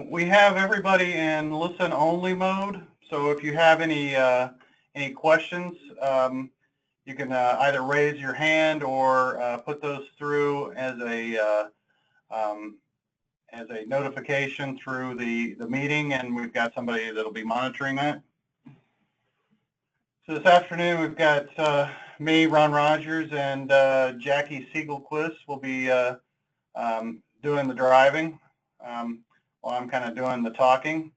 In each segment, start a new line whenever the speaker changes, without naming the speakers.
We have everybody in listen-only mode, so if you have any questions, you can either raise your hand or put those through as a notification through the meeting, and we've got somebody that'll be monitoring that. So this afternoon we've got me, Ron Rogers, and Jackie Siegelquist will be doing the driving while I'm kind of doing the talking.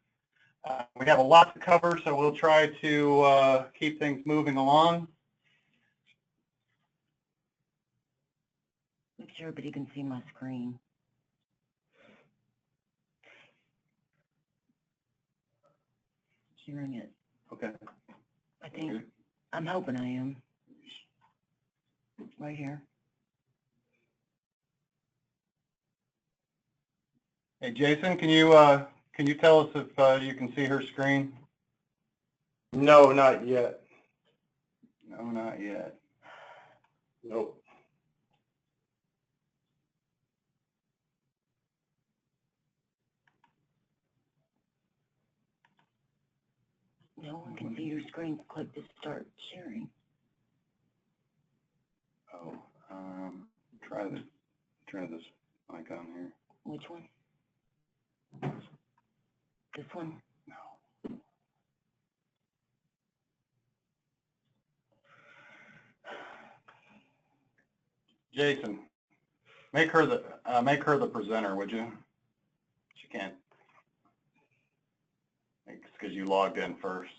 We have a lot to cover, so we'll try to keep things moving along.
Make sure everybody can see my screen. Sharing it.
Okay.
I think, I'm hoping I am. Right here.
Hey, Jason, can you tell us if you can see her screen?
No, not yet.
No, not yet.
Nope.
No one can see your screen. Click to start sharing.
Oh, try this icon here.
Which one? This one?
No. Jason, make her the presenter, would you? She can't. It's because you logged in first.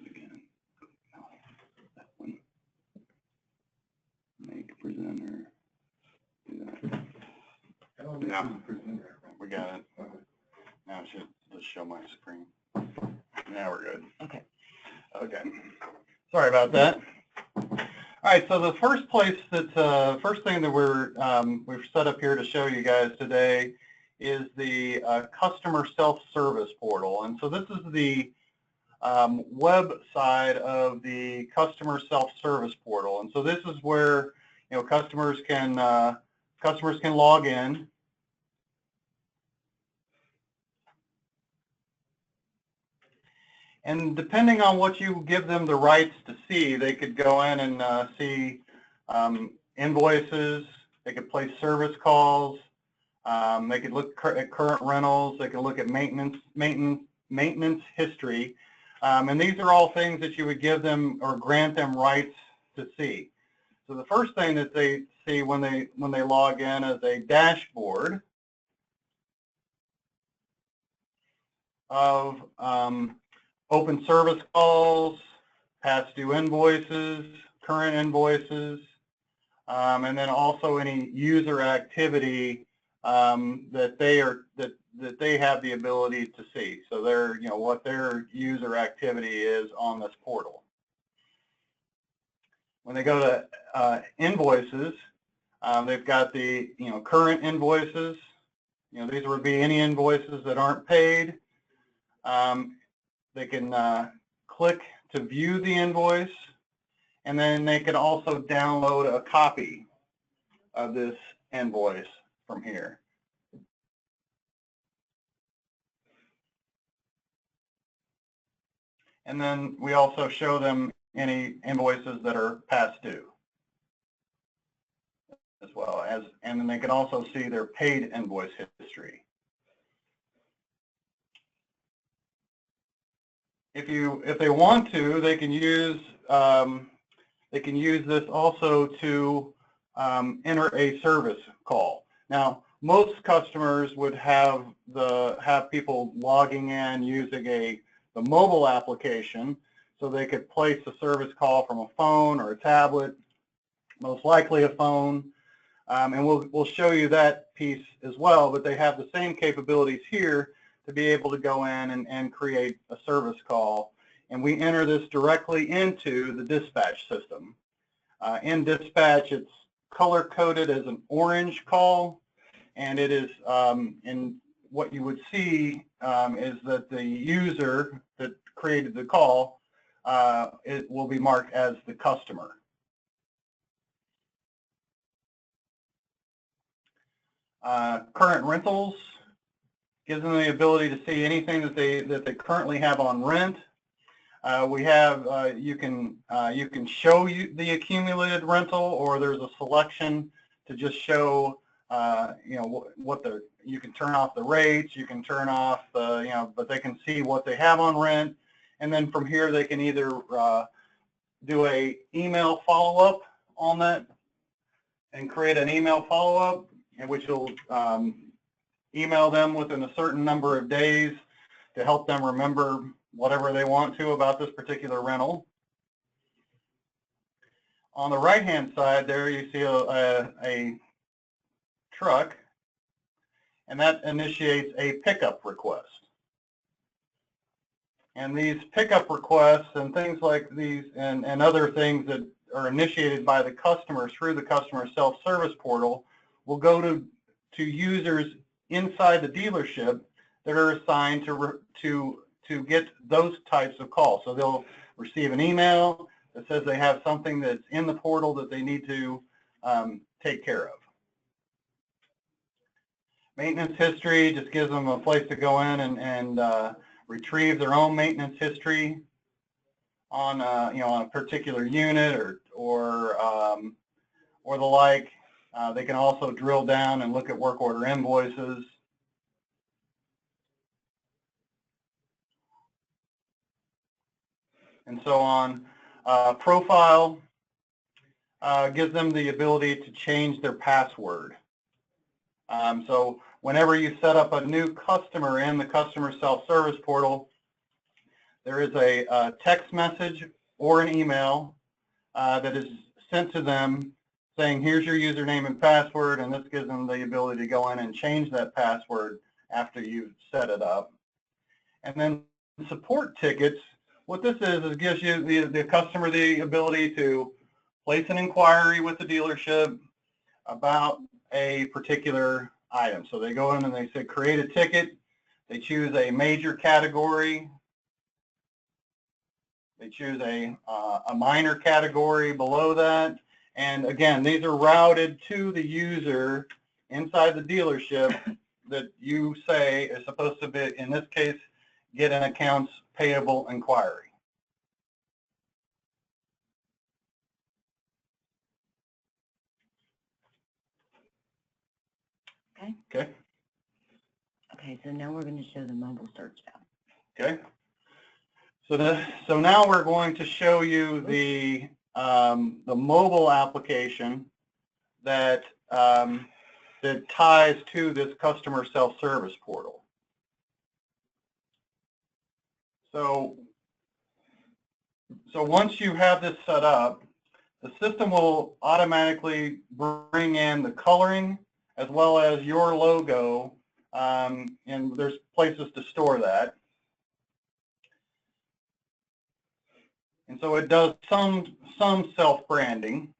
Again, no, that one. Make presenter. Do that. Yeah, we got it. Now it should just show my screen. Now we're good.
Okay.
Okay. Sorry about that. All right. So the first thing that we've set up here to show you guys today is the customer self-service portal, and so this is the web side of the customer self-service portal, and so this is where customers can log in. And depending on what you give them the rights to see, they could go in and see invoices, they could place service calls, they could look at current rentals, they could look at maintenance history, and these are all things that you would give them or grant them rights to see. So the first thing that they see when they log in is a dashboard of open service calls, past due invoices, current invoices, and then also any user activity that they have the ability to see. So what their user activity is on this portal. When they go to invoices, they've got the current invoices. These would be any invoices that aren't paid. They can click to view the invoice, and then they can also download a copy of this invoice from here. And then we also show them any invoices that are past due as well as, and then they can also see their paid invoice history. If they want to, they can use this also to enter a service call. Now, most customers would have people logging in using the mobile application, so they could place a service call from a phone or a tablet, most likely a phone, and we'll show you that piece as well. But they have the same capabilities here to be able to go in and create a service call. And we enter this directly into the dispatch system. In dispatch, it's color-coded as an orange call, and it is, and what you would see is that the user that created the call, it will be marked as the customer. Current rentals gives them the ability to see anything that they currently have on rent. We have you can show the accumulated rental, or there's a selection to just show you can turn off the rates, you can turn off the but they can see what they have on rent, and then from here they can either do a email follow-up on that and create an email follow-up, which will email them within a certain number of days to help them remember whatever they want to about this particular rental. On the right-hand side there, you see a truck, and that initiates a pickup request. And these pickup requests and things like these and other things that are initiated by the customer through the customer self-service portal will go to users inside the dealership that are assigned to get those types of calls. So they'll receive an email that says they have something that's in the portal that they need to take care of. Maintenance history just gives them a place to go in and retrieve their own maintenance history on on a particular unit or the like. They can also drill down and look at work order invoices. And so on. Profile gives them the ability to change their password. So whenever you set up a new customer in the customer self-service portal, there is a text message or an email that is sent to them saying, here's your username and password, and this gives them the ability to go in and change that password after you've set it up. And then support tickets, what this is it gives you the customer the ability to place an inquiry with the dealership about a particular item. So they go in and they say create a ticket, they choose a major category, they choose a minor category below that, and again these are routed to the user inside the dealership that you say is supposed to be, in this case, get an accounts payable inquiry.
Okay.
Okay.
Okay, so now we're going to show the mobile search app.
Okay. So now we're going to show you the mobile application that that ties to this customer self-service portal. So once you have this set up, the system will automatically bring in the coloring as well as your logo, and there's places to store that. And so it does some self-branding.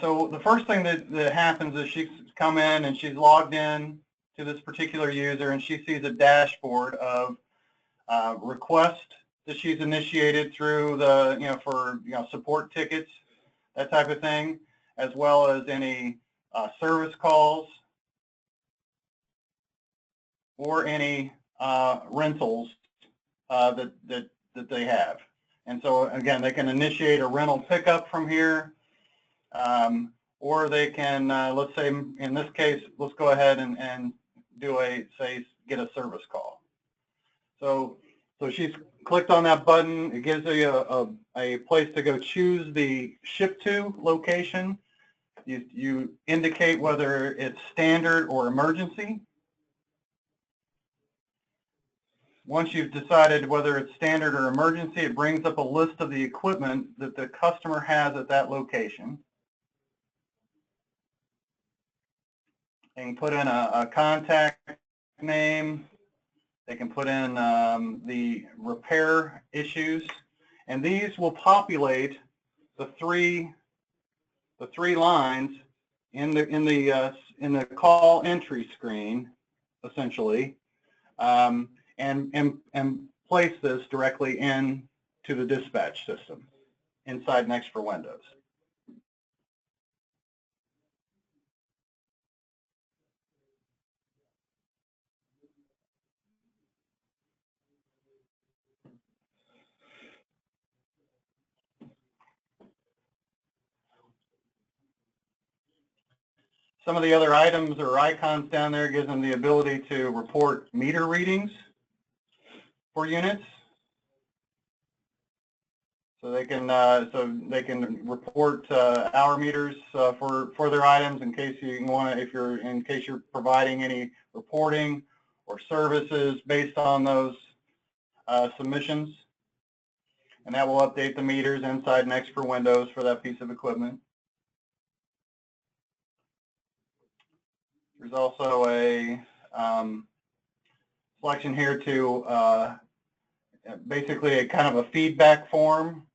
So the first thing that happens is she's come in and she's logged in to this particular user, and she sees a dashboard of requests that she's initiated through the, for support tickets, that type of thing, as well as any service calls or any rentals that they have. And so again, they can initiate a rental pickup from here, or they can, let's say in this case, let's go ahead and do get a service call. So she's clicked on that button. It gives you a place to go choose the ship to location. You indicate whether it's standard or emergency. Once you've decided whether it's standard or emergency, it brings up a list of the equipment that the customer has at that location. They can put in a contact name. They can put in the repair issues, and these will populate the three the 3 lines in the call entry screen, essentially, and place this directly in to the dispatch system inside Next for Windows. Some of the other items or icons down there gives them the ability to report meter readings for units. So they can report hour meters for their items in case you want to, in case you're providing any reporting or services based on those submissions. And that will update the meters inside Next for Windows for that piece of equipment. There's also a selection here to basically a kind of a feedback form.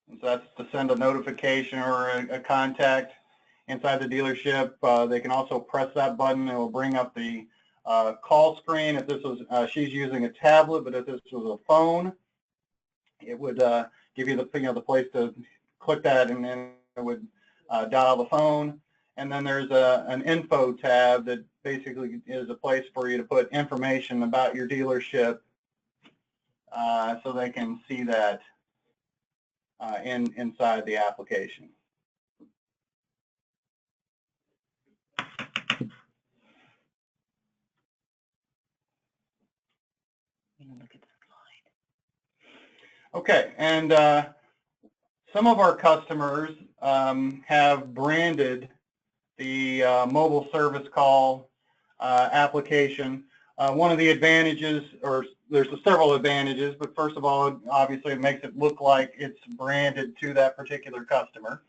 And so that's to send a notification or a contact inside the dealership. They can also press that button. It will bring up the call screen. If this was, she's using a tablet, but if this was a phone, it would give you the place to click that, and then it would dial the phone. And then there's an info tab that basically is a place for you to put information about your dealership, so they can see that inside the application.
Look at the slide.
Okay, and some of our customers have branded the mobile service call application. One of the advantages, or there's several advantages, but first of all, obviously it makes it look like it's branded to that particular customer.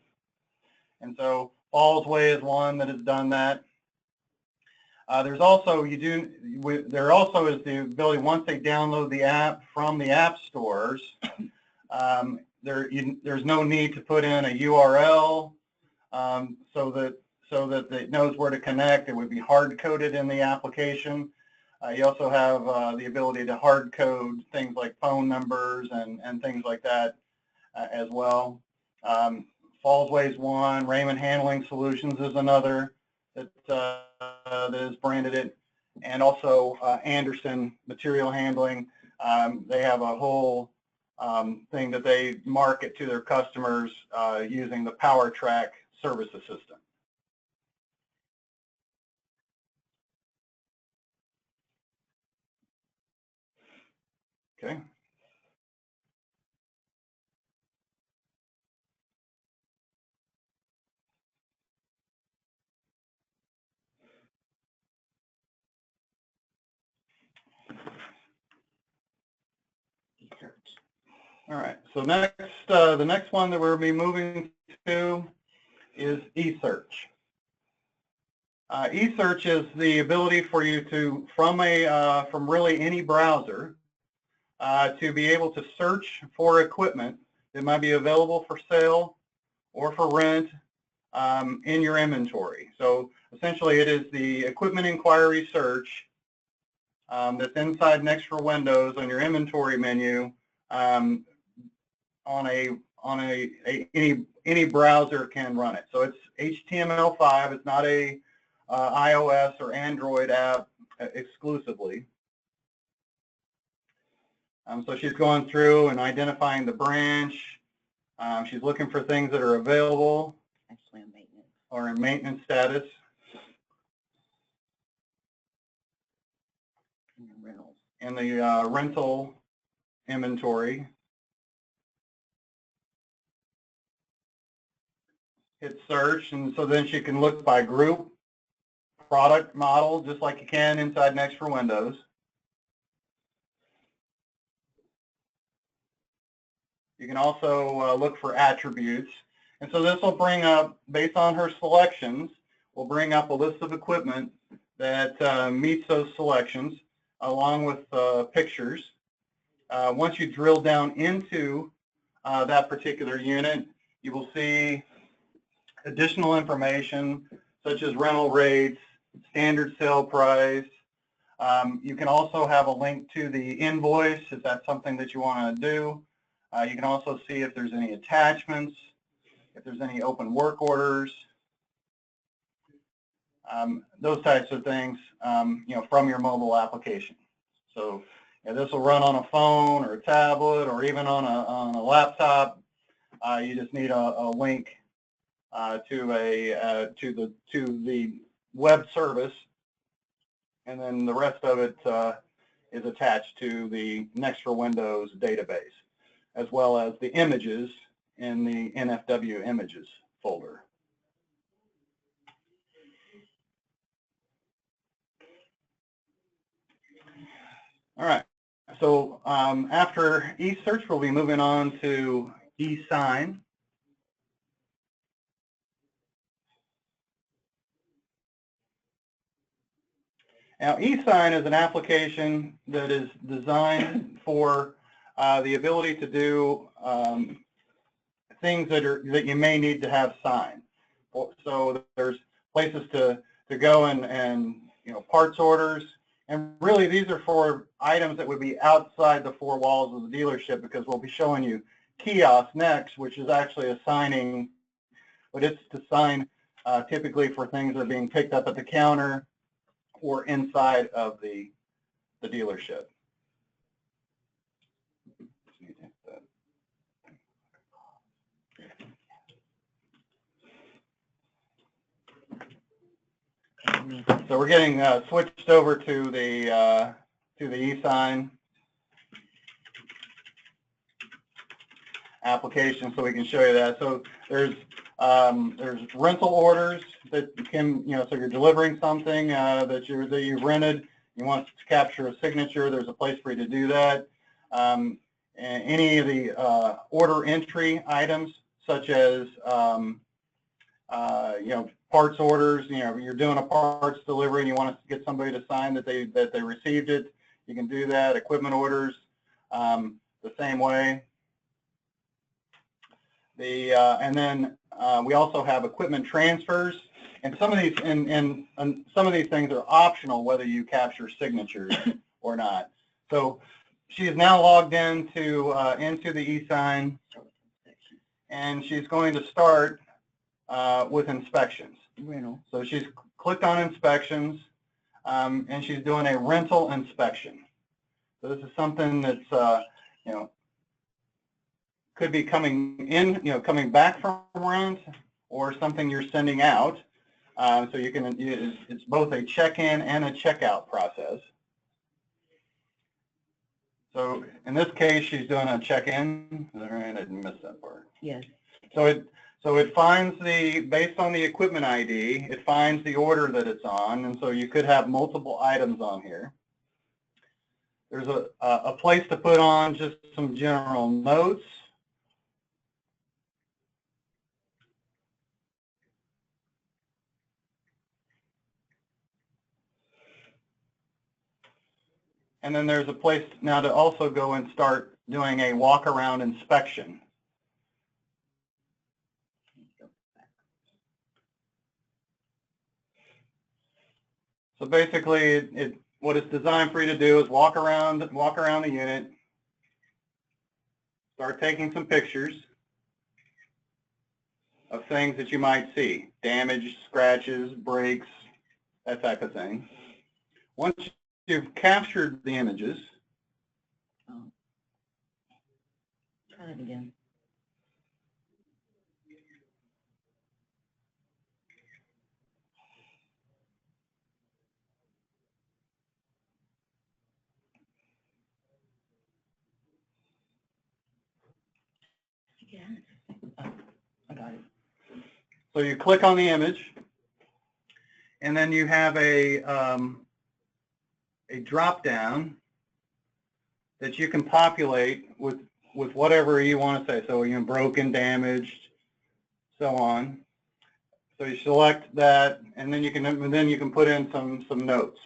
And so Falls Way is one that has done that. There's also, there also is the ability, once they download the app from the app stores, there's no need to put in a URL so that it knows where to connect. It would be hard-coded in the application. You also have the ability to hard-code things like phone numbers and things like that as well. Fallsway is one. Raymond Handling Solutions is another that is branded it. And also Anderson Material Handling. They have a whole thing that they market to their customers using the PowerTrack service assistant. Okay.
eSearch.
All right. So next, the next one that we'll be moving to is eSearch. eSearch is the ability for you to, from really any browser, to be able to search for equipment that might be available for sale or for rent in your inventory. So essentially it is the equipment inquiry search that's inside Next for Windows on your inventory menu on any browser can run it. So it's HTML5. It's not a iOS or Android app exclusively. So she's going through and identifying the branch. She's looking for things that are available.
Actually, in maintenance.
Or in maintenance status.
In the rentals.
In the rental inventory. Hit search, and so then she can look by group, product, model, just like you can inside Next for Windows. You can also look for attributes. And so this will bring up, based on her selections, will bring up a list of equipment that meets those selections, along with pictures. Once you drill down into that particular unit, you will see additional information such as rental rates, standard sale price. You can also have a link to the invoice if that's something that you want to do. You can also see if there's any attachments, if there's any open work orders, those types of things, from your mobile application. So this will run on a phone or a tablet or even on a laptop. You just need a link to the web service, and then the rest of it is attached to the Next for Windows database, as well as the images in the NFW images folder. All right, so after eSearch, we'll be moving on to eSign. Now, eSign is an application that is designed for the ability to do things that you may need to have signed. So there's places to go and parts orders, and really these are for items that would be outside the four walls of the dealership, because we'll be showing you kiosk next, which is actually a signing, but it's to sign typically for things that are being picked up at the counter or inside of the dealership. So we're getting switched over to the eSign application, so we can show you that. So there's rental orders that can, so you're delivering something that you've rented. You want to capture a signature. There's a place for you to do that. And any of the order entry items, such as parts orders. You're doing a parts delivery and you want to get somebody to sign that they received it. You can do that. Equipment orders, the same way. And then we also have equipment transfers, and some of these and some of these things are optional whether you capture signatures or not. So she is now logged into the eSign, and she's going to start with inspections. So she's clicked on inspections, and she's doing a rental inspection. So this is something that's could be coming in, coming back from rent, or something you're sending out. So you can, it's both a check-in and a check-out process. So in this case, she's doing a check-in. All right, I didn't miss that part.
Yes.
So it finds based on the equipment ID, it finds the order that it's on, and so you could have multiple items on here. There's a place to put on just some general notes. And then there's a place now to also go and start doing a walk-around inspection. So basically, what it's designed for you to do is walk around the unit, start taking some pictures of things that you might see, damage, scratches, breaks, that type of thing. Once you've captured the images,
Try it again. Yes. Oh, I got it.
so you click on the image, and then you have a drop down that you can populate with whatever you want to say. So broken, damaged, so on. So you select that, and then you can put in some notes.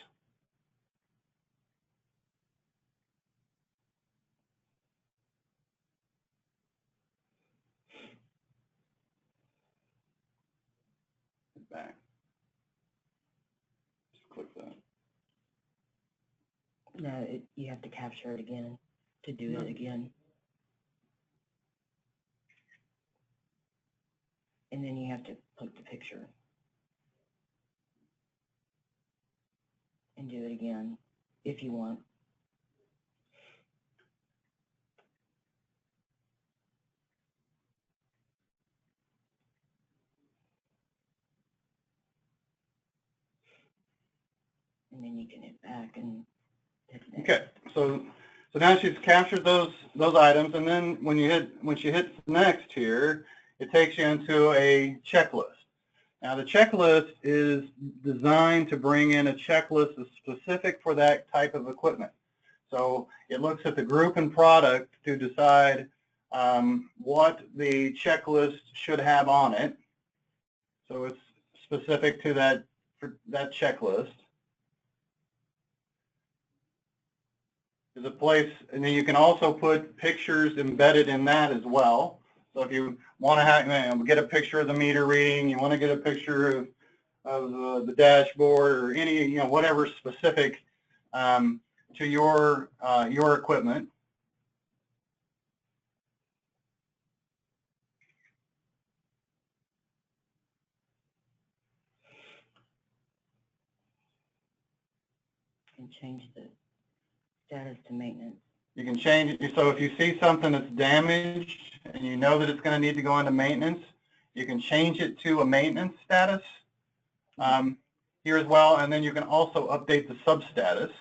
back. Just click that.
No, you have to capture it again to do it again. And then you have to click the picture. And do it again, if you want. And then you can hit back and hit next.
Okay, so now she's captured those items, and then when she hits next here, it takes you into a checklist. Now the checklist is designed to bring in a checklist that's specific for that type of equipment. So it looks at the group and product to decide what the checklist should have on it. So it's specific to that checklist. There's a place, and then you can also put pictures embedded in that as well. So if you want to get a picture of the meter reading, you want to get a picture of the dashboard or any, whatever specific to your equipment.
And change the status to maintenance.
You can change it. So if you see something that's damaged and you know that it's going to need to go into maintenance, you can change it to a maintenance status here as well. And then you can also update the substatus.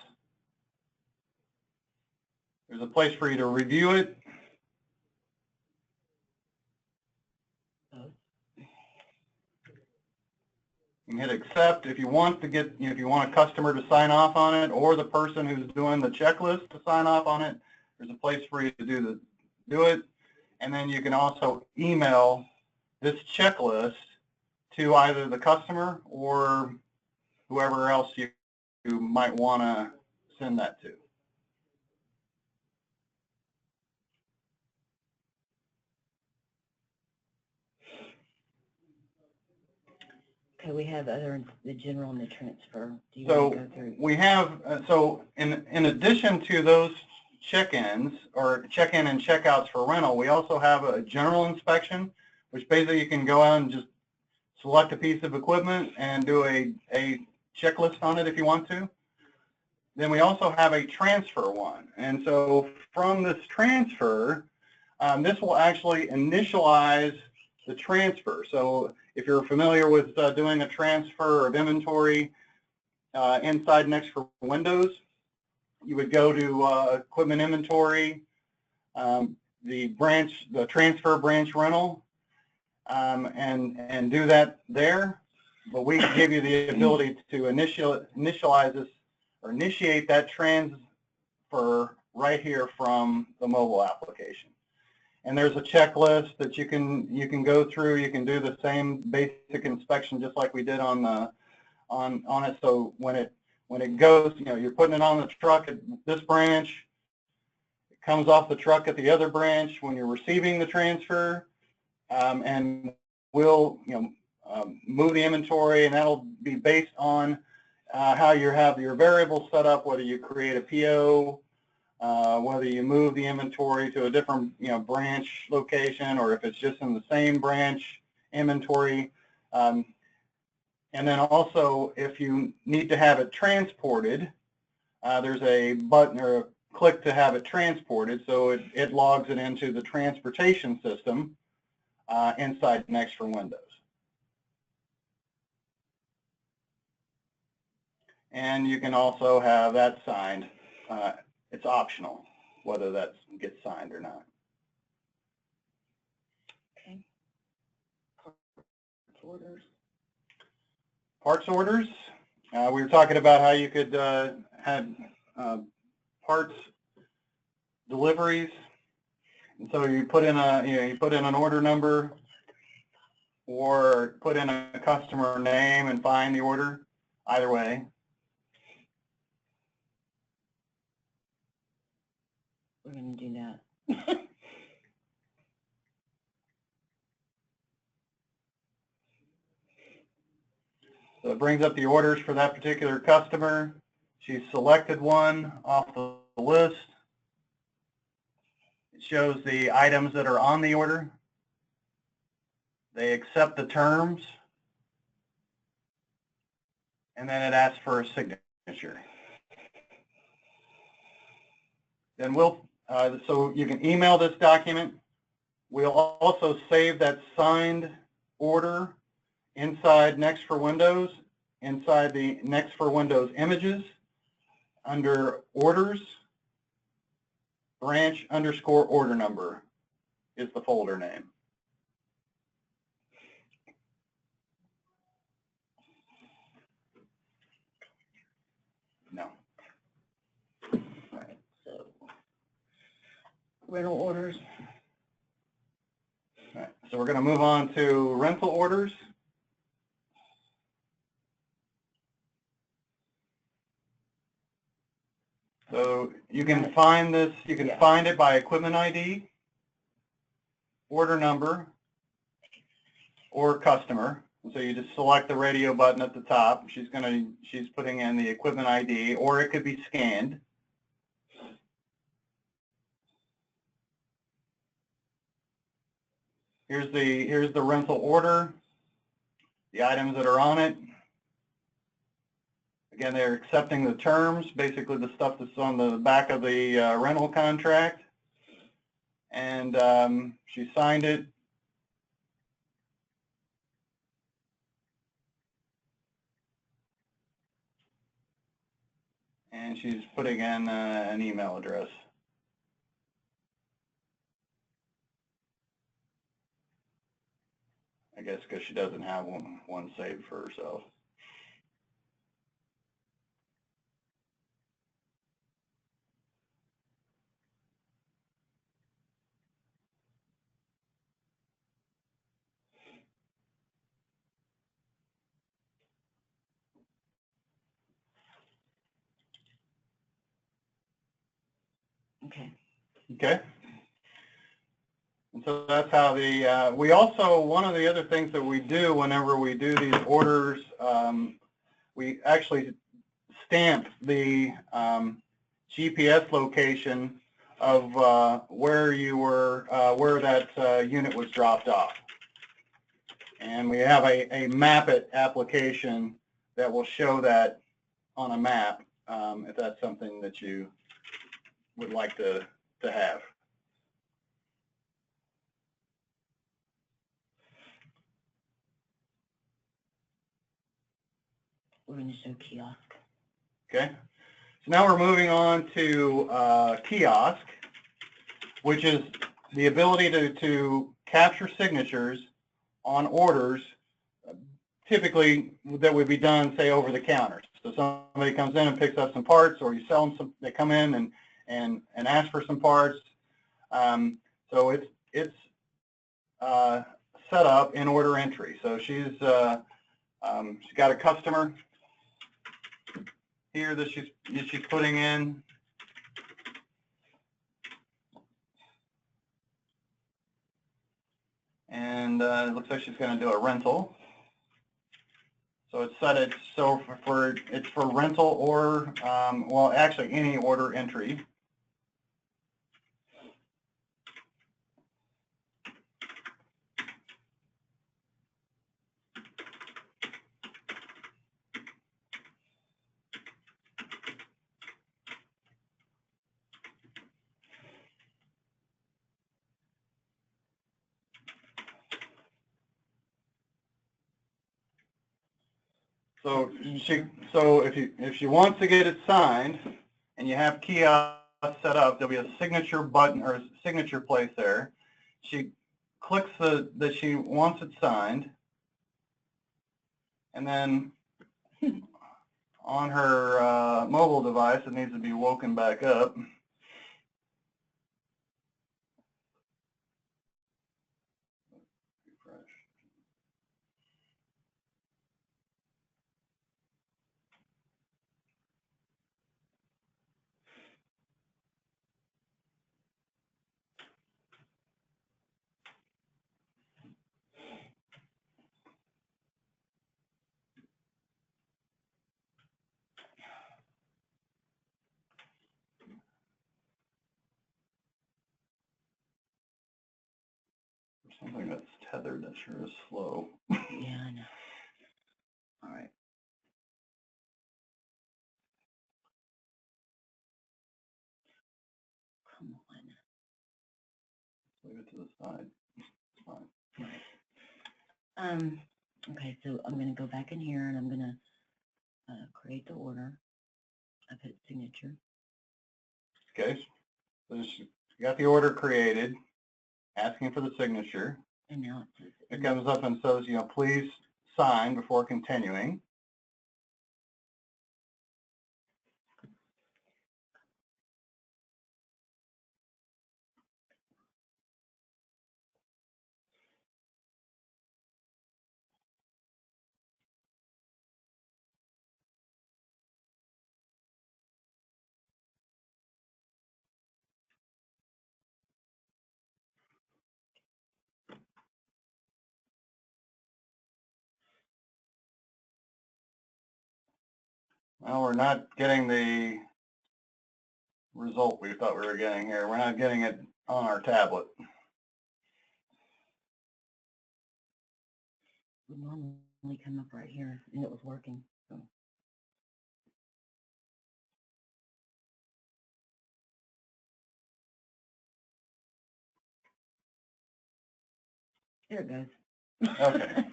There's a place for you to review it. You can hit accept if you want to get, if you want a customer to sign off on it or the person who's doing the checklist to sign off on it. There's a place for you to do it. And then you can also email this checklist to either the customer or whoever else you might want to send that to.
Okay, we have the general and the transfer. Do you
So
want to go through?
we have, in addition to those check-ins or check-in and check-outs for rental, we also have a general inspection, which basically you can go out and just select a piece of equipment and do a checklist on it if you want to. Then we also have a transfer one. And so from this transfer, this will actually initialize the transfer. So if you're familiar with doing a transfer of inventory inside Next for Windows, you would go to equipment inventory, the transfer branch rental, and do that there. But we give you the ability to initialize this or initiate that transfer right here from the mobile application. And there's a checklist that you can go through. You can do the same basic inspection just like we did on it. So when it goes, you're putting it on the truck at this branch, it comes off the truck at the other branch when you're receiving the transfer, and we'll move the inventory, and that'll be based on how you have your variables set up, whether you create a PO, whether you move the inventory to a different branch location, or if it's just in the same branch inventory. And then also, if you need to have it transported, there's a button or a click to have it transported, so it logs it into the transportation system inside Next for Windows. And you can also have that signed. It's optional whether that gets signed or not.
Okay. Parts orders.
Parts orders. We were talking about how you could have parts deliveries. And so you put in an order number or put in a customer name and find the order. Either way.
We're going to do that.
So it brings up the orders for that particular customer. She's selected one off the list. It shows the items that are on the order. They accept the terms, and then it asks for a signature. Then so you can email this document. We'll also save that signed order inside Next for Windows, inside the Next for Windows images, under orders, branch_order number is the folder name. No.
All right, so rental orders.
All right, so we're going to move on to rental orders. So you can find this, you can find it by equipment ID, order number, or customer. So you just select the radio button at the top. She's putting in the equipment ID, or it could be scanned. Here's the rental order, the items that are on it. Again, they're accepting the terms, basically the stuff that's on the back of the rental contract. And she signed it. And she's putting in an email address. I guess because she doesn't have one saved for herself.
Okay.
Okay. And so that's how we also, one of the other things that we do whenever we do these orders, we actually stamp the GPS location of where you were, where that unit was dropped off. And we have a Map It application that will show that on a map, if that's something that you would like to have.
We're going to show kiosk.
Okay. So now we're moving on to kiosk, which is the ability to capture signatures on orders, typically that would be done, say, over the counter. So somebody comes in and picks up some parts, or you sell them some, they come in and ask for some parts. So it's set up in order entry. So she's got a customer here that she's putting in. And it looks like she's going to do a rental. So it's set it so it's for rental or well, actually any order entry. So if she wants to get it signed and you have kiosk set up, there'll be a signature button or a signature place there. She clicks that she wants it signed, and then on her mobile device, it needs to be woken back up. Something that's tethered, that sure is slow.
Yeah, I know. All right. Come on.
Leave it to the side. It's fine.
Right. Okay, so I'm going to go back in here and I'm going to create the order. I put signature.
Okay, so you got the order created, asking for the signature.
And now it says,
It comes up and says, please sign before continuing. Well, we're not getting the result we thought we were getting here. We're not getting it on our tablet.
it would normally come up right here, and it was working. So. There it goes.
Okay.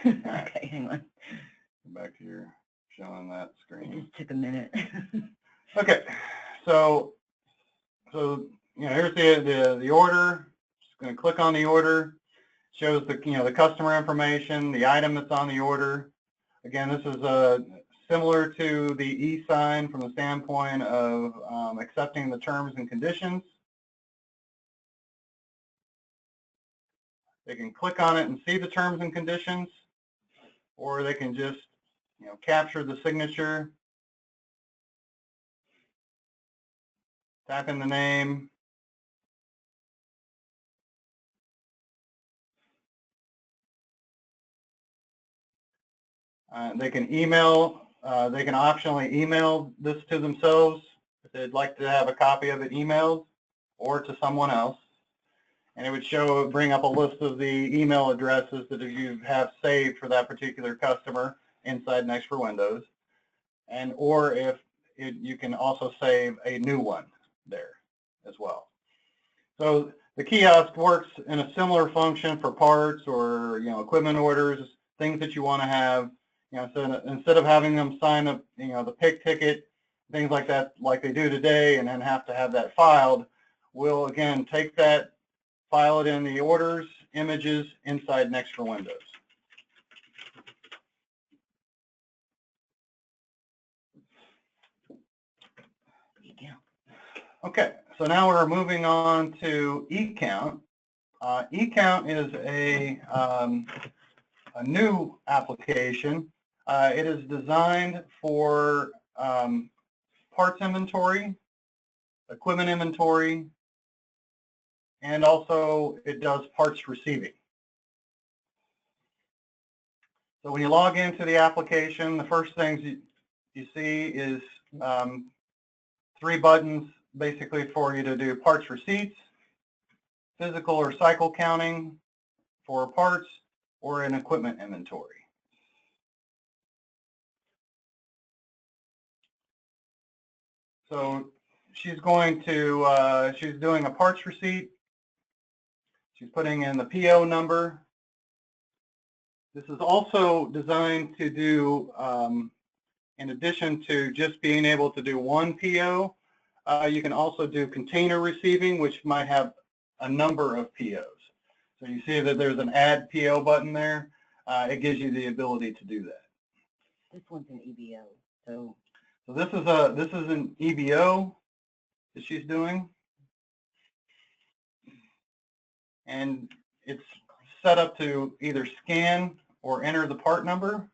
Okay, hang on.
Go back to your showing that
It
screen.
just took a minute.
Okay, so here's the order. Just going to click on the order. Shows the customer information, the item that's on the order. Again, this is similar to the e-sign from the standpoint of accepting the terms and conditions. They can click on it and see the terms and conditions, or they can just capture the signature, type in the name, they can email, they can optionally email this to themselves if they'd like to have a copy of it emailed, or to someone else. And it would bring up a list of the email addresses that you have saved for that particular customer inside Next for Windows. And or if you can also save a new one there as well. So the kiosk works in a similar function for parts or equipment orders, things that you want to have. So instead of having them sign up, the pick ticket, things like that, like they do today, and then have to have that filed, we'll again take that, file it in the orders, images inside Next for Windows.
Yeah.
Okay, so now we're moving on to eCount. eCount is a new application. It is designed for parts inventory, equipment inventory, and also it does parts receiving. So when you log into the application, the first things you see is 3 buttons basically for you to do parts receipts, physical or cycle counting for parts, or an equipment inventory. So she's going to, she's doing a parts receipt. She's putting in the PO number. This is also designed to do, in addition to just being able to do one PO, you can also do container receiving, which might have a number of POs. So you see that there's an add PO button there. It gives you the ability to do that.
This one's an EBO, so
this is an EBO that she's doing, and it's set up to either scan or enter the part number.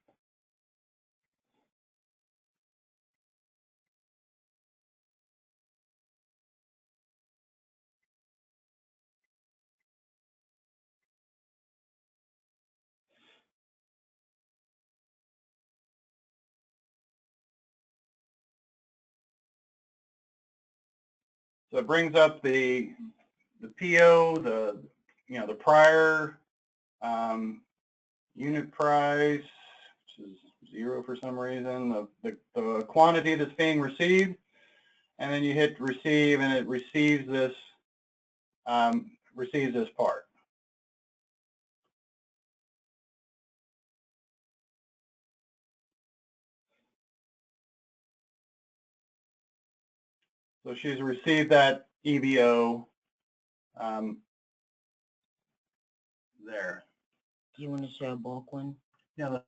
So it brings up the PO, the prior Unit price, which is 0 for some reason, the quantity that's being received, and then you hit receive, and it receives this part. So she's received that EBO there.
Do you want to show a bulk one?
Yeah, let's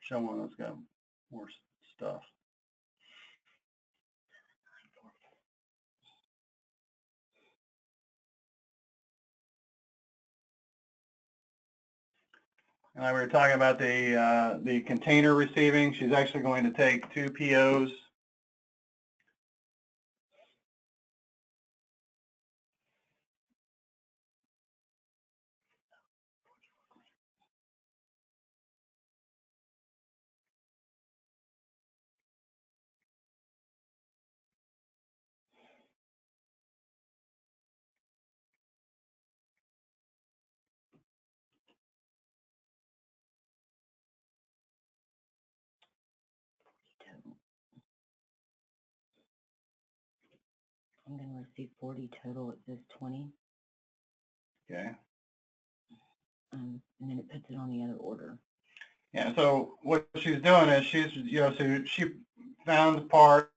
show one that's got more stuff. And we were talking about the container receiving. She's actually going to take 2 POs.
I'm going to receive 40 total. It says 20.
Okay.
And then it puts it on the other order.
Yeah, so what she's doing is so she found the part.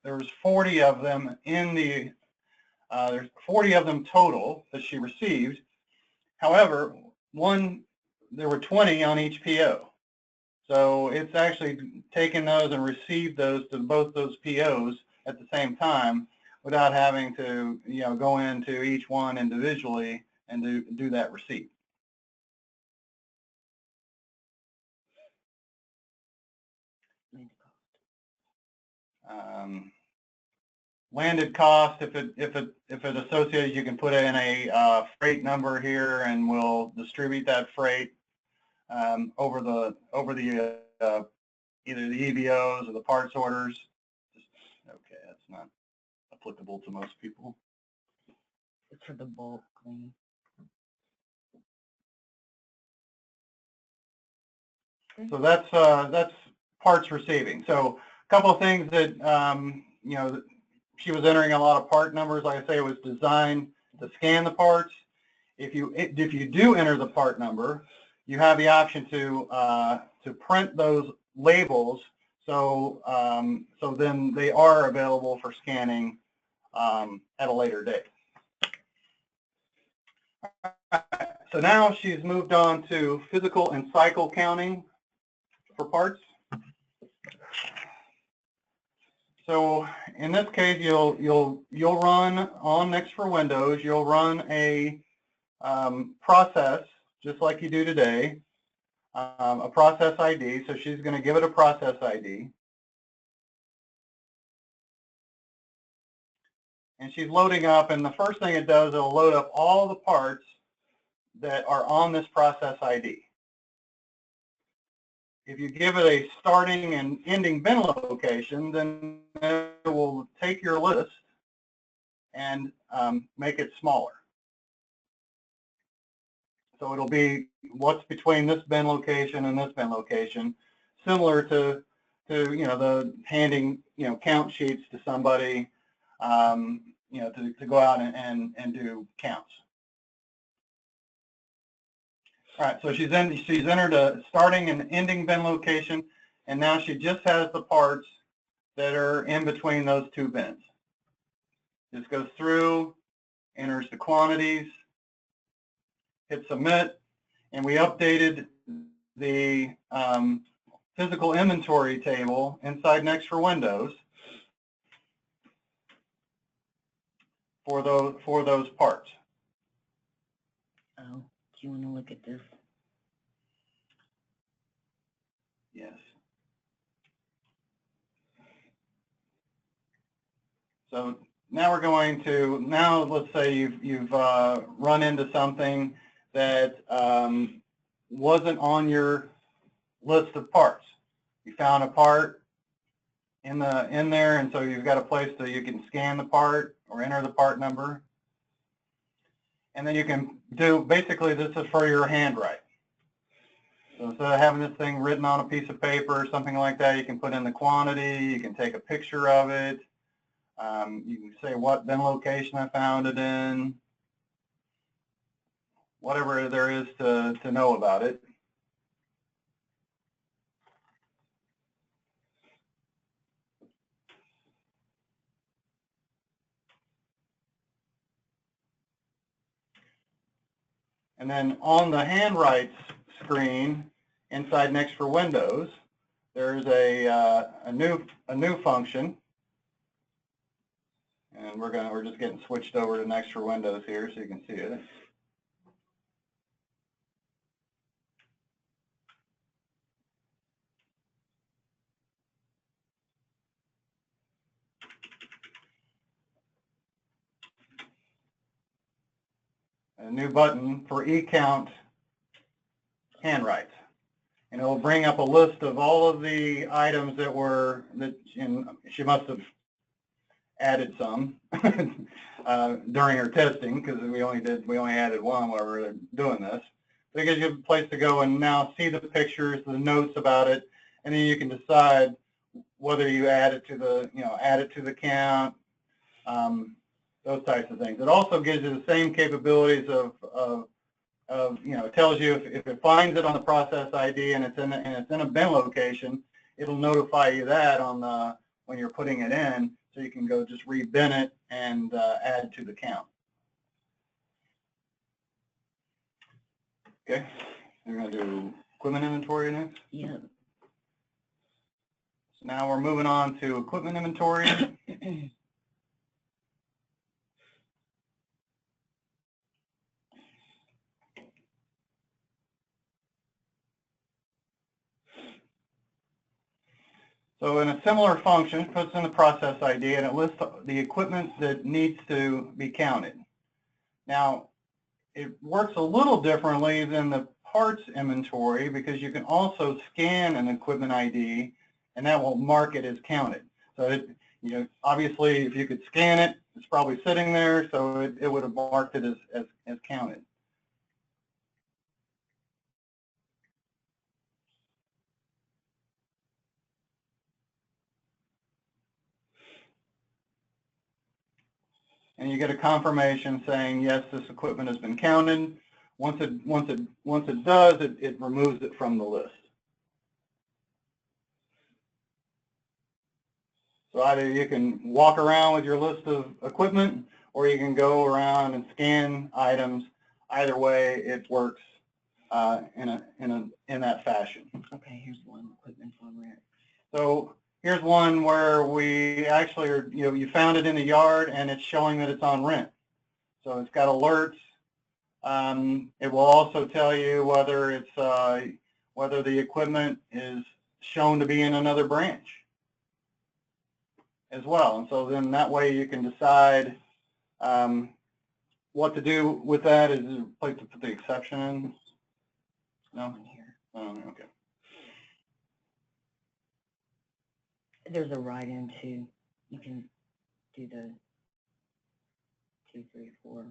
There was 40 of them in the, there's 40 of them total that she received. However, there were 20 on each PO. So it's actually taken those and received those to both those POs at the same time without having to, go into each one individually and do that receipt. Landed cost, if it associated, you can put it in a freight number here, and we'll distribute that freight over the either the EBOs or the parts orders. Okay, that's not applicable to most people.
It's for the bulk clean.
So that's parts receiving. So a couple of things that she was entering a lot of part numbers. Like I say, it was designed to scan the parts. If you do enter the part number, you have the option to print those labels. So so then they are available for scanning at a later date. So now she's moved on to physical and cycle counting for parts. So in this case, you'll run on Next for Windows. You'll run a process just like you do today, a process ID. So she's going to give it a process ID, and she's loading up. And the first thing it does, it'll load up all the parts that are on this process ID. If you give it a starting and ending bin location, then it will take your list and make it smaller. So it'll be what's between this bin location and this bin location, similar to the handing count sheets to somebody, to go out and do counts. All right, so she's entered a starting and ending bin location, and now she just has the parts that are in between those 2 bins. Just goes through, enters the quantities, hit submit, and we updated the physical inventory table inside Next for Windows for those parts.
Oh, do you want to look at this?
Yes. So now we're going to, let's say you've run into something that wasn't on your list of parts. You found a part in there, and so you've got a place that you can scan the part or enter the part number. And then you can do, basically this is for your handwrite. So instead of having this thing written on a piece of paper or something like that, you can put in the quantity, you can take a picture of it, you can say what bin location I found it in, whatever there is to know about it. And then on the handwrites screen inside Next for Windows, there's a new function, and we're just getting switched over to Next for Windows here so you can see it. A new button for eCount handwrites. And it'll bring up a list of all of the items that she must have added some during her testing, because we only added one while we were doing this. So it gives you a place to go and now see the pictures, the notes about it, and then you can decide whether you add it to the count, those types of things. It also gives you the same capabilities of it tells you if it finds it on the process ID and it's in a bin location, it'll notify you that when you're putting it in, so you can go just re-bin it and add to the count. Okay, we're going to do equipment inventory next.
Yep.
So now we're moving on to equipment inventory. So in a similar function, it puts in the process ID and it lists the equipment that needs to be counted. Now, it works a little differently than the parts inventory because you can also scan an equipment ID and that will mark it as counted. So obviously if you could scan it, it's probably sitting there, so it would have marked it as counted. And you get a confirmation saying, yes, this equipment has been counted. Once it does, it removes it from the list. So either you can walk around with your list of equipment, or you can go around and scan items. Either way, it works in that fashion.
Okay, here's one equipment on rent. So
here's one where we actually are, you found it in the yard and it's showing that it's on rent. So it's got alerts. It will also tell you whether the equipment is shown to be in another branch as well. And so then that way you can decide what to do with that. Is there a place to put the exception in? No?
Here.
Oh, okay.
There's a write-in too. You can do the 2, 3, 4.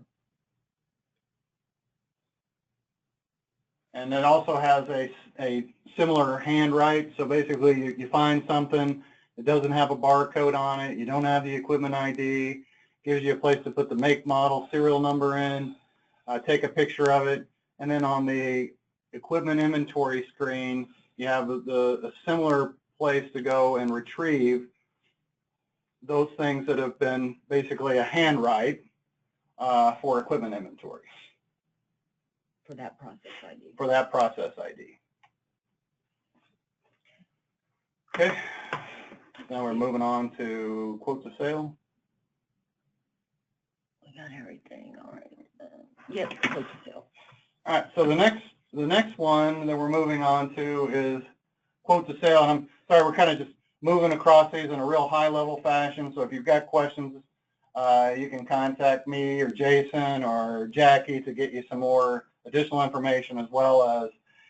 And it also has a similar handwrite. So basically you find something, it doesn't have a barcode on it, you don't have the equipment ID, gives you a place to put the make, model, serial number in, take a picture of it, and then on the equipment inventory screen, you have a similar place to go and retrieve those things that have been basically a handwrite for equipment inventory.
For that process ID.
For that process ID. Okay, now we're moving on to quote to sale.
We got everything, all right. Yep, quote to sale.
All right, so the next one that we're moving on to is quote to sale. And I'm sorry, we're kind of just moving across these in a real high level fashion. So if you've got questions, you can contact me or Jason or Jackie to get you some more additional information, as well as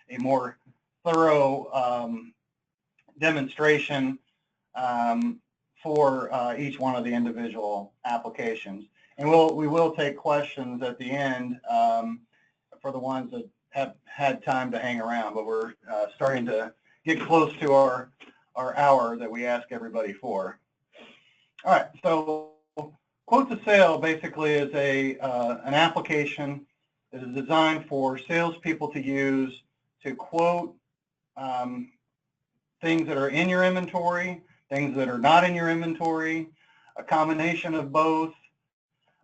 a more thorough demonstration for each one of the individual applications. And we will take questions at the end for the ones have had time to hang around, but we're starting to get close to our hour that we ask everybody for. All right, so quote to sale basically is an application that is designed for salespeople to use to quote things that are in your inventory, things that are not in your inventory, a combination of both,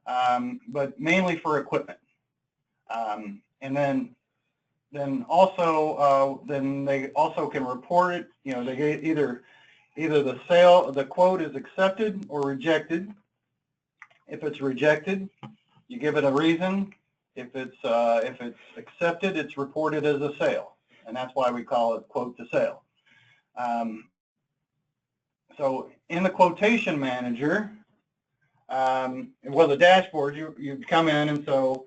but mainly for equipment. And then also they also can report it. You know, they get either the quote is accepted or rejected. If it's rejected, you give it a reason. If it's accepted, it's reported as a sale, and that's why we call it quote to sale. So in the quotation manager, well, the dashboard, you come in, and so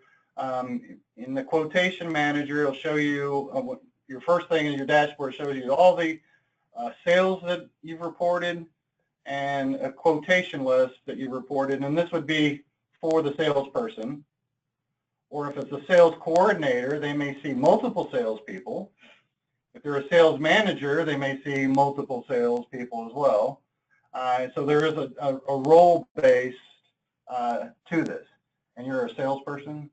in the quotation manager, it'll show you what your first thing in your dashboard shows you all the sales that you've reported and a quotation list that you've reported, and this would be for the salesperson. Or if it's a sales coordinator, they may see multiple salespeople. If they're a sales manager, they may see multiple salespeople as well. So there is a role-based to this. And you're a salesperson?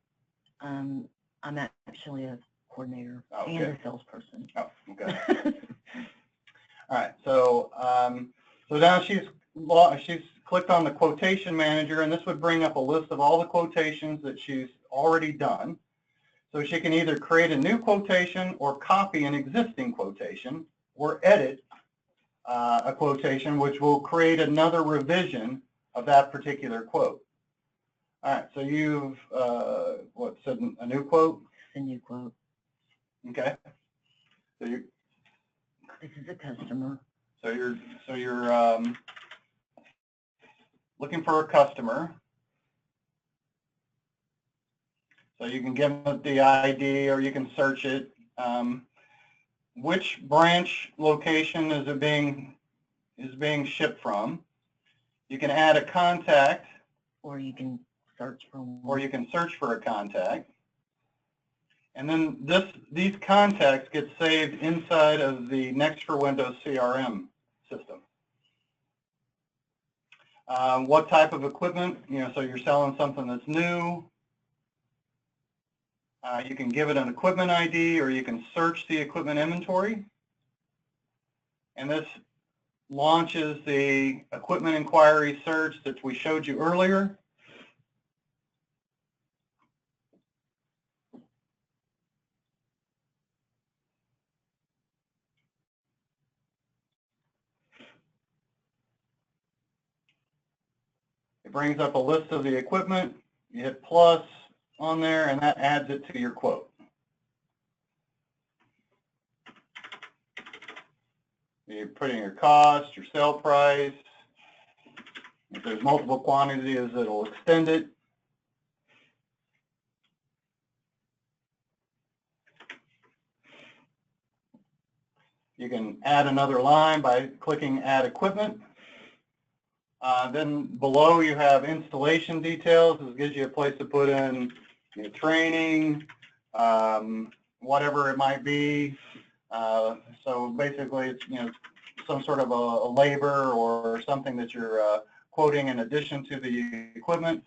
I'm actually a coordinator
Okay.
and a salesperson.
Oh, okay. All right. So so now she's clicked on the quotation manager, and this would bring up a list of all the quotations that she's already done. So she can either create a new quotation or copy an existing quotation or edit a quotation, which will create another revision of that particular quote. All right, so you've, said a new quote?
A new quote.
Okay. So
This is a customer.
So you're looking for a customer. So you can give it the ID or you can search it. Which branch location is it being shipped from? You can add a contact.
Or you can search for one.
Or you can search for a contact. And then these contacts get saved inside of the Next for Windows CRM system. What type of equipment? You know, so you're selling something that's new. You can give it an equipment ID, or you can search the equipment inventory. And this launches the equipment inquiry search that we showed you earlier. It brings up a list of the equipment. You hit plus on there, and that adds it to your quote. You put in your cost, your sale price. If there's multiple quantities, it'll extend it. You can add another line by clicking Add Equipment. Then below you have installation details. This gives you a place to put in your training, whatever it might be. So basically, it's some sort of a labor or something that you're quoting in addition to the equipment.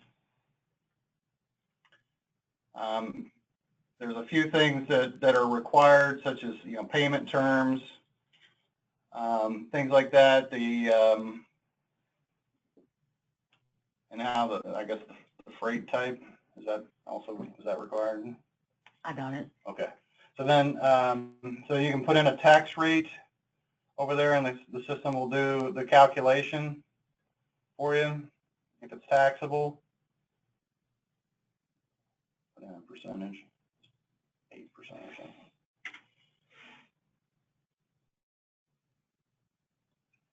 There's a few things that are required, such as payment terms, things like that. And now I guess the freight type, is that required?
I got it.
Okay. So then, so you can put in a tax rate over there, and the system will do the calculation for you if it's taxable. Put in a percentage, 8% or something.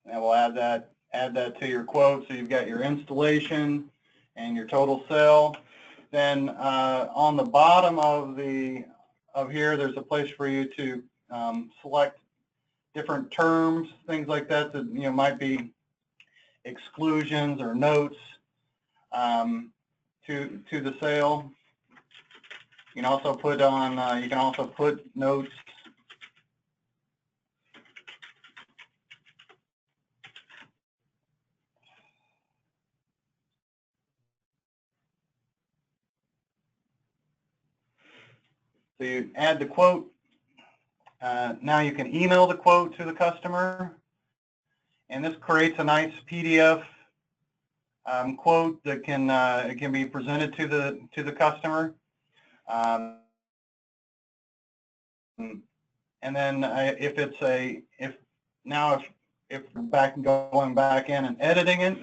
And we'll add that to your quote, so you've got your installation and your total sale. Then on the bottom of here, there's a place for you to select different terms, things like that might be exclusions or notes to the sale. You can also put on, you can also put notes. So you add the quote. Now you can email the quote to the customer, and this creates a nice PDF quote that it can be presented to the customer. And then if going back in and editing it,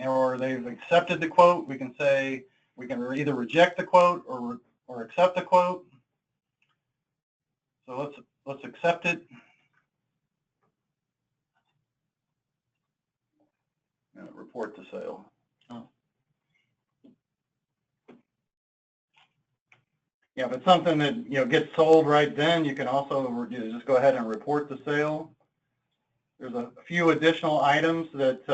or they've accepted the quote, we can say we can either reject the quote or accept the quote. So let's accept it. Report the sale.
Oh.
Yeah, if it's something that gets sold right then, you can also just go ahead and report the sale. There's a few additional items that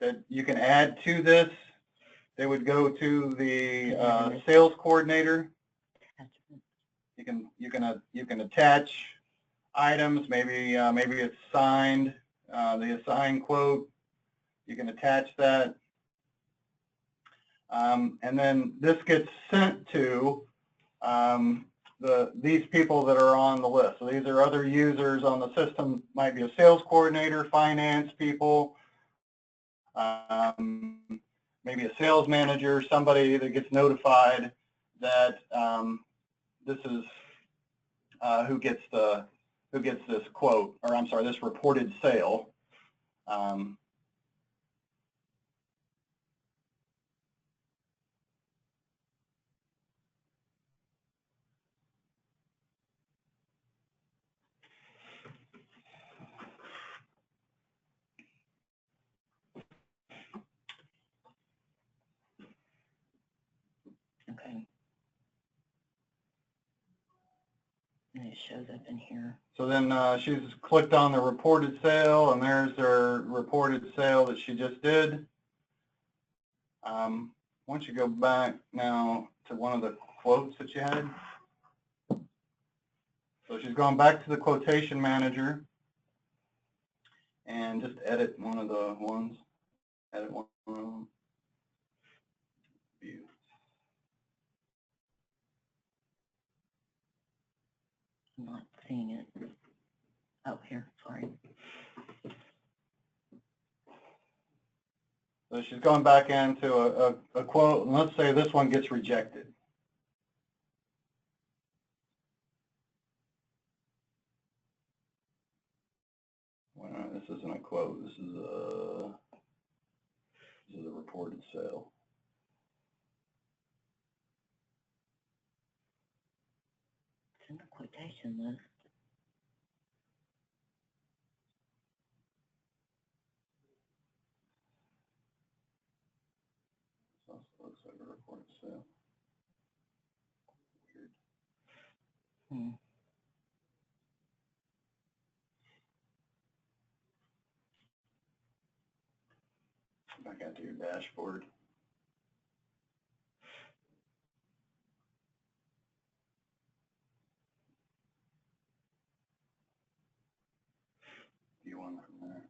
that you can add to this. They would go to the sales coordinator. You can attach items. Maybe it's signed, the assigned quote. You can attach that, and then this gets sent to these people that are on the list. So these are other users on the system. Might be a sales coordinator, finance people, maybe a sales manager, somebody that gets notified that this is who gets this quote, or I'm sorry, this reported sale.
Okay. And it shows up in here.
So then she's clicked on the reported sale, and there's her reported sale that she just did. Once you go back now to one of the quotes that you had. So she's gone back to the quotation manager and just edit one of the ones. Edit one of them. View.
I'm not seeing it. Oh, here, sorry.
So she's going back into a quote, and let's say this one gets rejected. Well, this isn't a quote. This is a reported sale.
It's in the quotation list.
Looks like a reported sale. Weird. Back out to your dashboard. View one from there.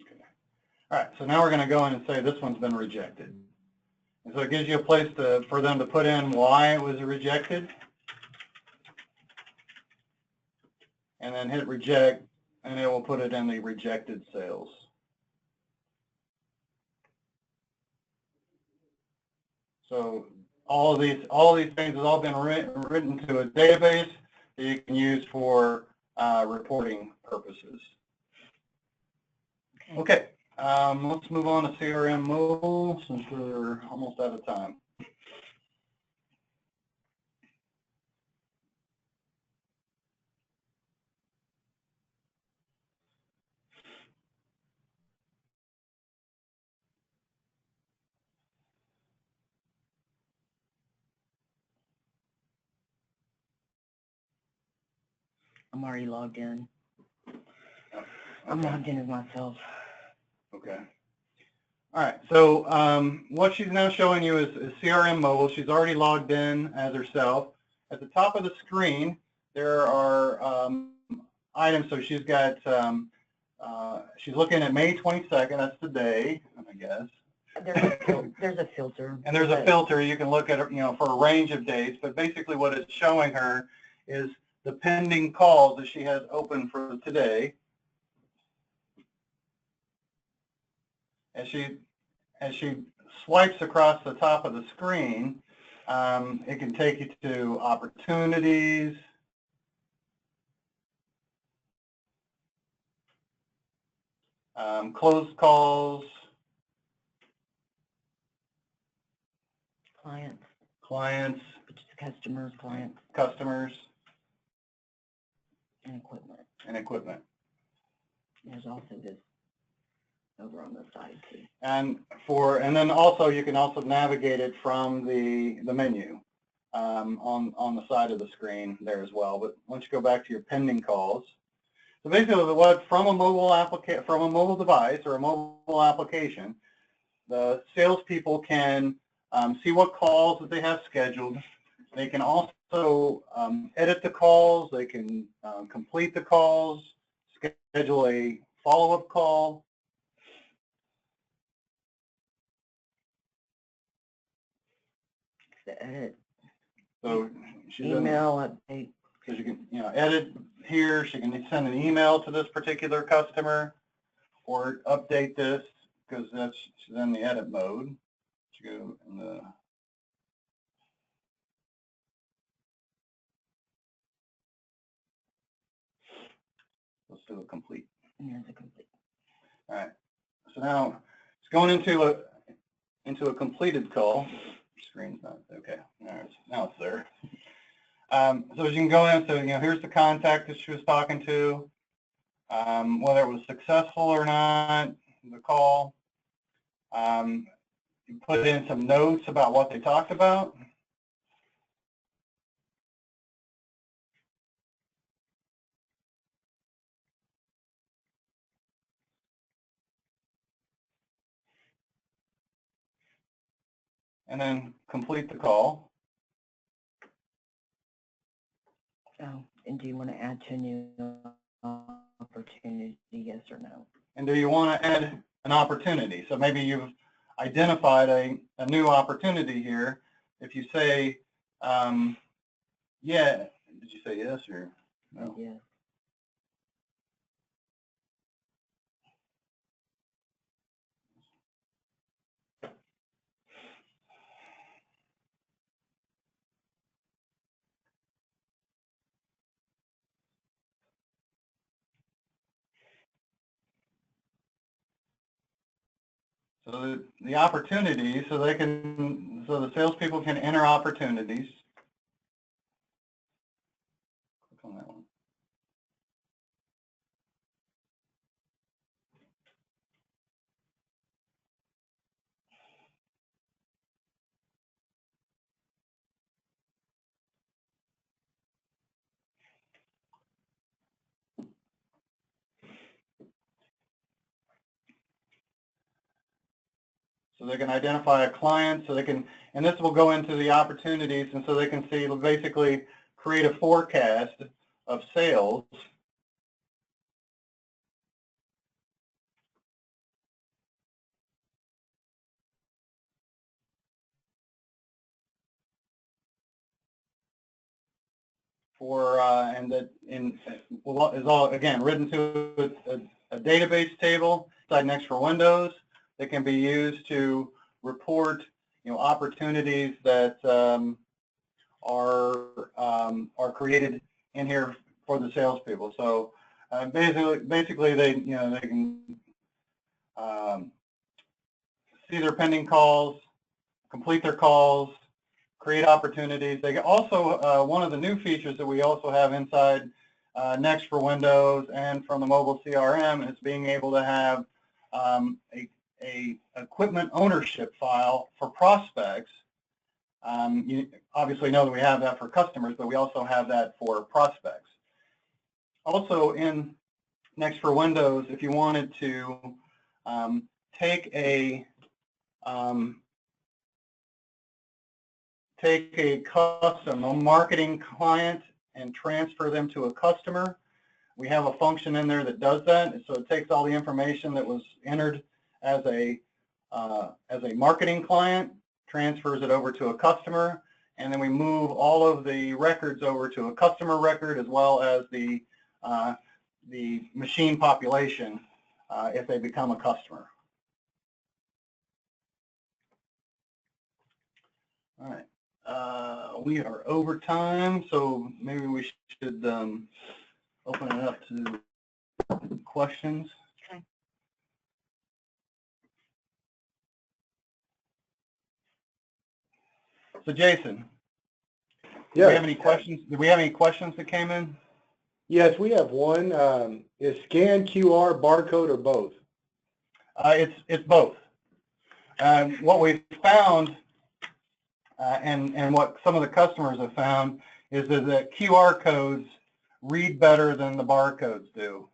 Okay. All right, so now we're going to go in and say this one's been rejected. And so it gives you a place for them to put in why it was rejected. And then hit reject, and it will put it in the rejected sales. So all of these things have all been written to a database that you can use for reporting purposes. Okay, let's move on to CRM Mobile since we're almost out of time.
I'm already logged in.
Okay.
I'm logged in as myself.
Okay. All right, so what she's now showing you is CRM Mobile. She's already logged in as herself. At the top of the screen, there are items. So she's got, she's looking at May 22nd. That's today, I guess.
There's a filter.
And there's a filter. You can look at it, for a range of dates. But basically what it's showing her is the pending calls that she has open for today. As she swipes across the top of the screen, it can take you to opportunities, closed calls, clients,
which is customers,
customers,
and equipment. There's also this over on the side too.
And then also you can also navigate it from the menu on the side of the screen there as well. But once you go back to your pending calls, so basically what from a mobile device or a mobile application, the salespeople can see what calls that they have scheduled. They can also edit the calls. They can complete the calls, schedule a follow-up call.
The edit.
So she's
email update.
So you can edit here. She can send an email to this particular customer or update this because she's in the edit mode. She go in the let's do a complete.
And there's a complete.
All right. So now it's going into a completed call. Screen's not okay. Now it's there. So as you can go in, so here's the contact that she was talking to, whether it was successful or not, the call. You put in some notes about what they talked about. And then complete the call.
Oh, and do you want to add to a new opportunity, yes or no?
And do you want to add an opportunity? So maybe you've identified a new opportunity here. If you say, yeah, did you say yes or no?
Yes.
So the opportunities, so the salespeople can enter opportunities. Click on that one. So they can identify a client, so they can, and this will go into the opportunities, and so they can see, basically create a forecast of sales. And that is all, again, written to a database table inside Next for Windows that can be used to report, opportunities that are created in here for the salespeople. So basically, they can see their pending calls, complete their calls, create opportunities. They also, one of the new features that we also have inside Next for Windows and from the mobile CRM is being able to have a equipment ownership file for prospects. You obviously know that we have that for customers, but we also have that for prospects. Also in Next for Windows, if you wanted to take a take a marketing client and transfer them to a customer. We have a function in there that does that. So it takes all the information that was entered as a marketing client, transfers it over to a customer, and then we move all of the records over to a customer record as well as the machine population if they become a customer. All right. We are over time, so maybe we should open it up to questions.
Okay.
So Jason,
Yeah.
do we have any questions? Do we have any questions that came in?
Yes, we have one. Is scan QR, barcode, or both?
It's both. What we've found, and what some of the customers have found, is that the QR codes read better than the barcodes do.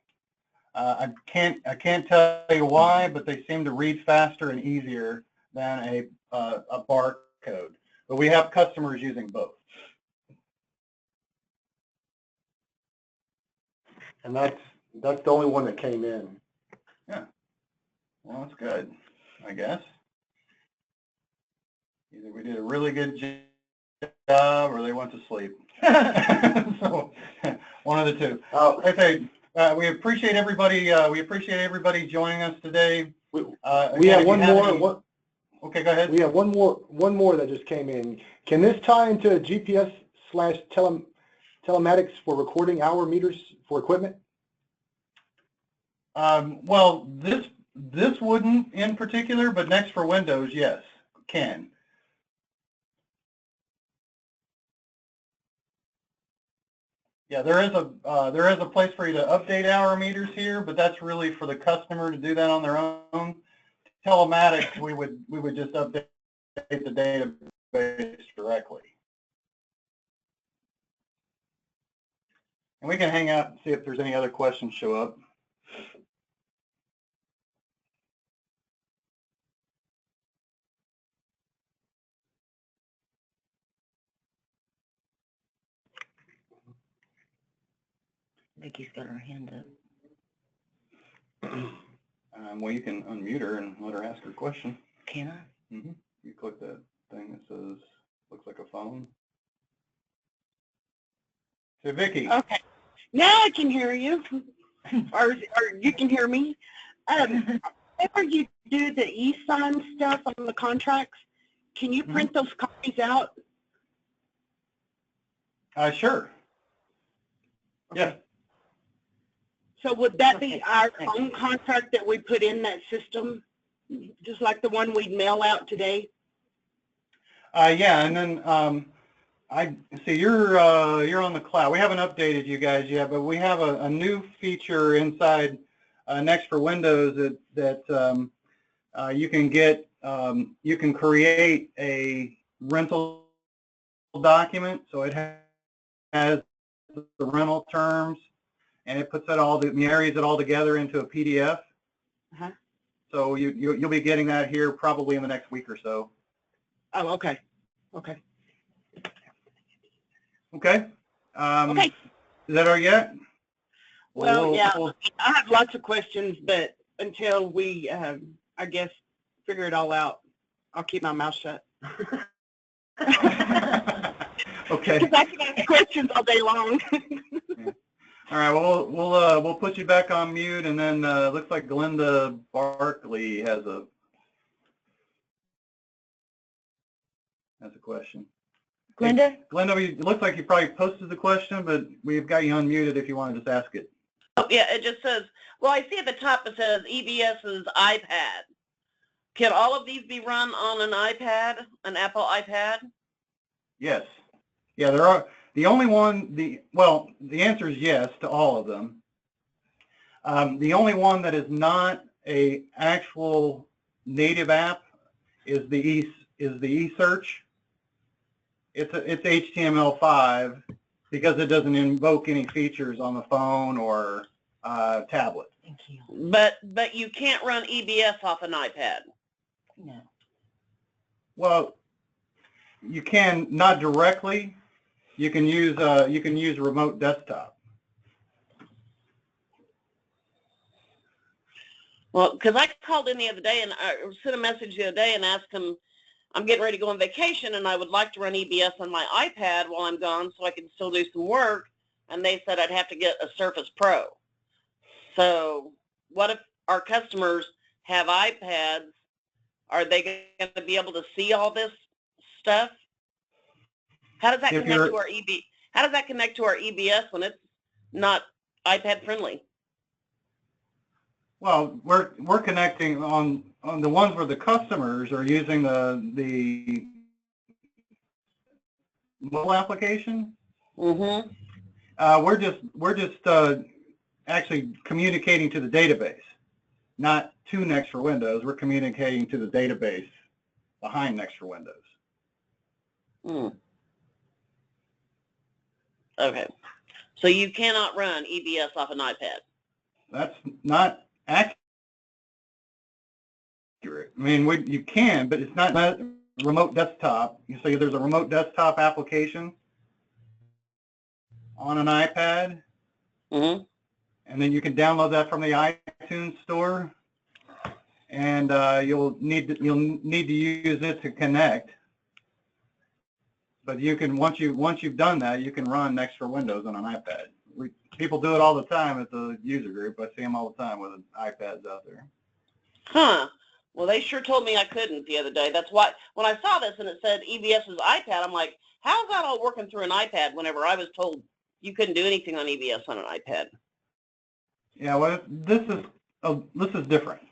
I can't tell you why, but they seem to read faster and easier than a barcode. But we have customers using both.
And that's the only one that came in.
Yeah. Well, that's good, I guess. Either we did a really good job or they went to sleep. So one of the two. Like I say, we appreciate everybody. We appreciate everybody joining us today.
We have one more.
Okay, go ahead.
We have one more that just came in. Can this tie into GPS/telematics for recording hour meters for equipment?
Well, this wouldn't in particular, but Next for Windows, yes, can. Yeah, there is a place for you to update hour meters here, but that's really for the customer to do that on their own. Telematics, we would just update the database directly. And we can hang out and see if there's any other questions show up.
Vicky's got her hand up.
Well, you can unmute her and let her ask her question.
Can I?
Mm-hmm. You click that thing that says, looks like a phone. Hey, Vicky.
Okay. Now I can hear you, or you can hear me. Whenever you do the e-sign stuff on the contracts, can you print those copies out?
Sure. Yeah.
So would that be our own contract that we put in that system, just like the one we'd mail out today?
Yeah, and then I see you're on the cloud. We haven't updated you guys yet, but we have a new feature inside Next for Windows that you can get. You can create a rental document, so it has the rental terms, and it puts it marries it all together into a PDF.
Uh-huh.
So you'll be getting that here probably in the next week or so.
Oh, okay. Okay.
Okay.
Okay.
Is that all yet?
Well, yeah, I have lots of questions, but until we, I guess, figure it all out, I'll keep my mouth shut.
Okay.
Because I can ask questions all day long.
Yeah. All right. Well, we'll put you back on mute, and then looks like Glenda Barkley has a question.
Glenda?
Hey, Glenda, it looks like you probably posted the question, but we've got you unmuted if you want to just ask it.
Oh, yeah, it just says, well, I see at the top it says EBS's iPad. Can all of these be run on an iPad, an Apple iPad?
Yes. Yeah, there are. The only one, the answer is yes to all of them. The only one that is not a actual native app is the eSearch. It's HTML5 because it doesn't invoke any features on the phone or tablet.
Thank you.
But you can't run EBS off an iPad.
No.
Well, you can not directly. You can use remote desktop.
Well, because I called in the other day and I sent a message the other day and asked them, I'm getting ready to go on vacation and I would like to run EBS on my iPad while I'm gone so I can still do some work. And they said I'd have to get a Surface Pro. So what if our customers have iPads? Are they going to be able to see all this stuff? How does that connect to our How does that connect to our EBS when it's not iPad friendly?
Well, we're connecting on the ones where the customers are using the mobile application.
Mm-hmm.
We're just actually communicating to the database, not to Next for Windows. We're communicating to the database behind Next for Windows.
Mm. Okay. So you cannot run EBS off an iPad.
That's not accurate. I mean, you can, but it's not remote desktop. You say there's a remote desktop application on an iPad,
Mm-hmm.
and then you can download that from the iTunes store, and you'll need to use it to connect. But you can once you've done that, you can run Next for Windows on an iPad. People do it all the time at the user group. I see them all the time with iPads out there.
Huh. Well, they sure told me I couldn't the other day. That's why when I saw this and it said EBS's iPad, I'm like, how's that all working through an iPad whenever I was told you couldn't do anything on EBS on an iPad?
Yeah, well, this is different.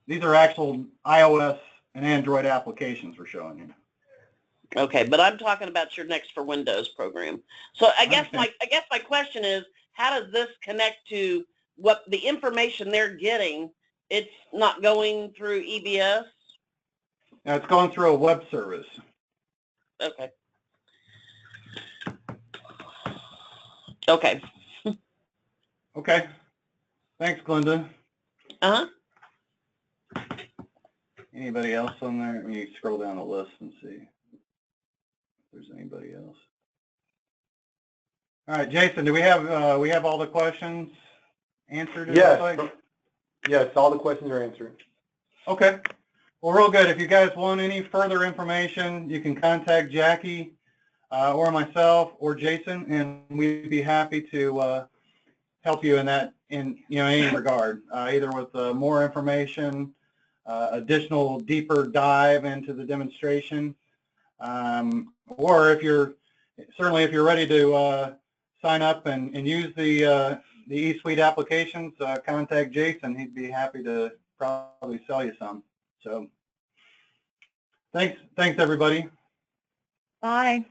These are actual iOS and Android applications we're showing you.
Okay, but I'm talking about your Next for Windows program. So I guess my question is, how does this connect to what the information they're getting? It's not going through EBS?
Now, it's going through a web service.
Okay. Okay.
Okay. Thanks, Glenda.
Uh-huh.
Anybody else on there? Let me scroll down the list and see if there's anybody else. All right, Jason, do we have all the questions answered?
Yes. Yes, all the questions are answered.
Okay. Well, real good. If you guys want any further information, you can contact Jackie or myself or Jason, and we'd be happy to help you in any regard, either with more information, additional deeper dive into the demonstration, or if you're ready to sign up and use the eSuite applications, contact Jason. He'd be happy to probably sell you some. So thanks everybody.
Bye.